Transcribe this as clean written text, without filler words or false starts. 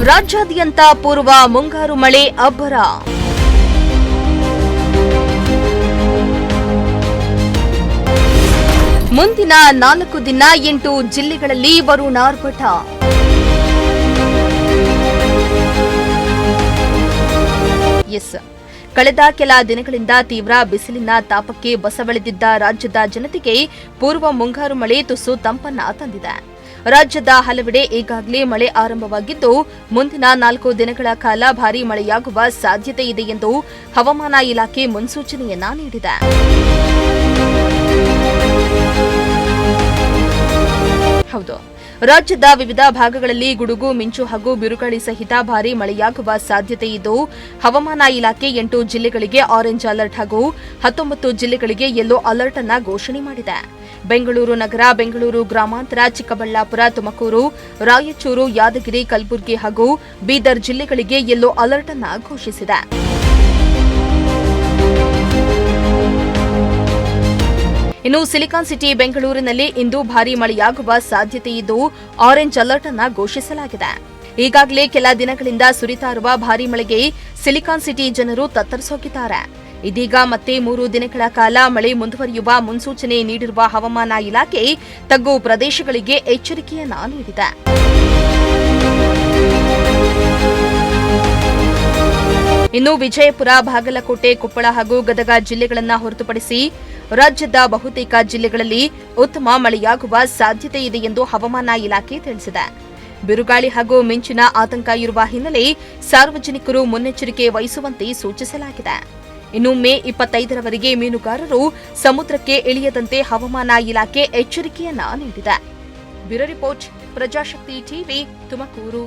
ರಾಜ್ಯಾದ್ಯಂತ ಪೂರ್ವ ಮುಂಗಾರು ಮಳೆ ಅಬ್ಬರ. ಮುಂದಿನ 4 ದಿನ 8 ಜಿಲ್ಲೆಗಳಲ್ಲಿ ವರುಣಾರ್ಭಟ. ಕಳೆದ ಕೆಲ ದಿನಗಳಿಂದ ತೀವ್ರ ಬಿಸಿಲಿನ ತಾಪಕ್ಕೆ ಬಸವಳಿದಿದ್ದ ರಾಜ್ಯದ ಜನತೆಗೆ ಪೂರ್ವ ಮುಂಗಾರು ಮಳೆ ತುಸು ತಂಪನ್ನ ತಂದಿದೆ. ರಾಜ್ಯದ ಹಲವೆಡೆ ಈಗಾಗಲೇ ಮಳೆ ಆರಂಭವಾಗಿದ್ದು, ಮುಂದಿನ 4 ದಿನಗಳ ಕಾಲ ಭಾರೀ ಮಳೆಯಾಗುವ ಸಾಧ್ಯತೆ ಇದೆ ಎಂದು ಹವಾಮಾನ ಇಲಾಖೆ ಮುನ್ಸೂಚನೆಯನ್ನ ನೀಡಿದೆ. ಹೌದು, ರಾಜ್ಯದ ವಿವಿಧ ಭಾಗಗಳಲ್ಲಿ ಗುಡುಗು, ಮಿಂಚು ಹಾಗೂ ಬಿರುಗಾಳಿ ಸಹಿತ ಭಾರೀ ಮಳೆಯಾಗುವ ಸಾಧ್ಯತೆ ಇದ್ದು, ಹವಾಮಾನ ಇಲಾಖೆ 8 ಜಿಲ್ಲೆಗಳಿಗೆ ಆರೆಂಜ್ ಅಲರ್ಟ್ ಹಾಗೂ 19 ಜಿಲ್ಲೆಗಳಿಗೆ ಯೆಲ್ಲೋ ಅಲರ್ಟ್ ಅನ್ನು ಘೋಷಣೆ ಮಾಡಿದೆ. ಬೆಂಗಳೂರು ನಗರ, ಬೆಂಗಳೂರು ಗ್ರಾಮಾಂತರ, ಚಿಕ್ಕಬಳ್ಳಾಪುರ, ತುಮಕೂರು, ರಾಯಚೂರು, ಯಾದಗಿರಿ, ಕಲಬುರಗಿ ಹಾಗೂ ಬೀದರ್ ಜಿಲ್ಲೆಗಳಿಗೆ ಯೆಲ್ಲೋ ಅಲರ್ಟ್ ಅನ್ನು ಘೋಷಿಸಿದೆ. ಇನ್ನು ಸಿಲಿಕಾನ್ ಸಿಟಿ ಬೆಂಗಳೂರಿನಲ್ಲಿ ಇಂದು ಭಾರೀ ಮಳೆಯಾಗುವ ಸಾಧ್ಯತೆ ಇದ್ದು, ಆರೆಂಜ್ ಅಲರ್ಟ್ ಅನ್ನು ಘೋಷಿಸಲಾಗಿದೆ. ಈಗಾಗಲೇ ಕೆಲ ದಿನಗಳಿಂದ ಸುರಿತಾ ಇರುವ ಭಾರೀ ಮಳೆಗೆ ಸಿಲಿಕಾನ್ ಸಿಟಿ ಜನರು ತತ್ತರಿಸೋಗಿದ್ದಾರೆ. ಇದೀಗ ಮತ್ತೆ 3 ದಿನಗಳ ಕಾಲ ಮಳೆ ಮುಂದುವರಿಯುವ ಮುನ್ಸೂಚನೆ ನೀಡಿರುವ ಹವಾಮಾನ ಇಲಾಖೆ ತಗ್ಗು ಪ್ರದೇಶಗಳಿಗೆ ಎಚ್ಚರಿಕೆಯನ್ನ ನೀಡಿದೆ. ಇನ್ನು ವಿಜಯಪುರ, ಬಾಗಲಕೋಟೆ, ಕೊಪ್ಪಳ ಹಾಗೂ ಗದಗ ಜಿಲ್ಲೆಗಳನ್ನು ಹೊರತುಪಡಿಸಿ ರಾಜ್ಯದ ಬಹುತೇಕ ಜಿಲ್ಲೆಗಳಲ್ಲಿ ಉತ್ತಮ ಮಳೆಯಾಗುವ ಸಾಧ್ಯತೆ ಇದೆ ಎಂದು ಹವಾಮಾನ ಇಲಾಖೆ ತಿಳಿಸಿದೆ. ಬಿರುಗಾಳಿ ಹಾಗೂ ಮಿಂಚಿನ ಆತಂಕ ಇರುವ ಹಿನ್ನೆಲೆ ಸಾರ್ವಜನಿಕರು ಮುನ್ನೆಚ್ಚರಿಕೆ ವಹಿಸುವಂತೆ ಸೂಚಿಸಲಾಗಿದೆ. ಇನ್ನು ಮೇ 25ರವರೆಗೆ ಮೀನುಗಾರರು ಸಮುದ್ರಕ್ಕೆ ಇಳಿಯದಂತೆ ಹವಾಮಾನ ಇಲಾಖೆ ಎಚ್ಚರಿಕೆಯನ್ನ ನೀಡಿದೆ. Bureau report, Prajashakti TV, Tumakuru.